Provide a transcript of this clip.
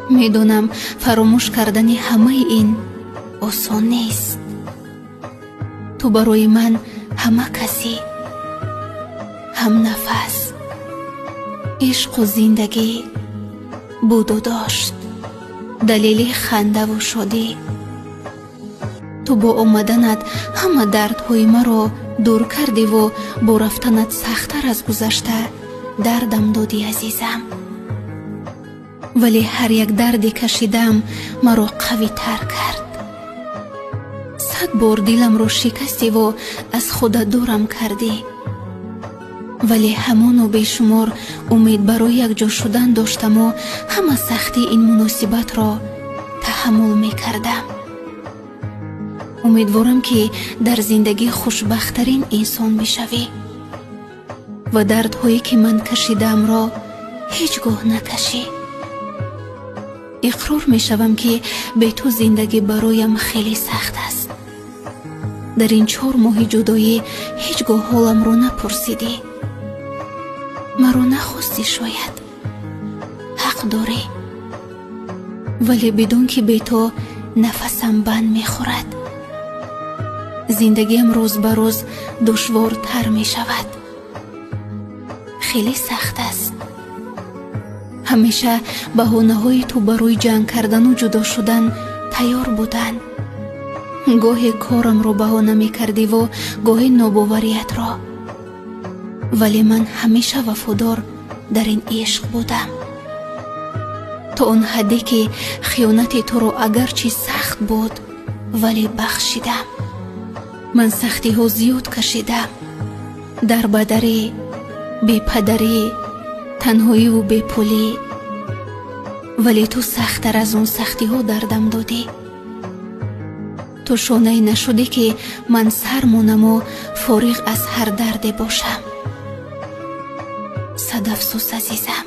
میدونم فراموش کردن همه این آسان نیست. تو برای من همه کسی، هم نفس، عشق و زندگی بود و داشت، دلیل خنده و شادی. تو با آمدنت همه دردهای مرا دور کردی و با رفتنت سخت‌تر از گذشته دردم دادی عزیزم. ولی هر یک دردی کشیدم مرا قوی تر کرد. 100 بار دلم را شکستی و از خودت دورم کردی. ولی همان و بیشمار امید برای یک جا شدن داشتم و همه سختی این مناسبت را تحمل می کردم. امیدوارم که در زندگی خوشبخت‌ترین انسان بشوی و دردهایی که من کشیدم را هیچگاه نکشی. اقرار می شوم که به تو زندگی برایم خیلی سخت است. در این 4 ماه جدایی هیچگاه حالم را نپرسیدی. مرا نخواستی، شاید حق داری، ولی بدون که به تو نفسم بند می خورد. زندگیم روز به روز دشوارتر می شود. خیلی سخت است. همیشه بهانه‌های تو برای جنگ کردن و جدا شدن تیار بودن. گاهی کارم رو بهانه می کردی و گاهی ناباوریت را. ولی من همیشه وفادار در این عشق بودم. تا آن حدی که خیانت تو رو اگرچه سخت بود ولی بخشیدم. من سختی ها زیاد کشیدم. در بدری، بی پدری، تنهایی و بی پولی. ولی تو سخت‌تر از اون سختی ها دردم دادی. تو شانه نشدی که من سر مانم و فارغ از هر دردی باشم. صد افسوس عزیزم.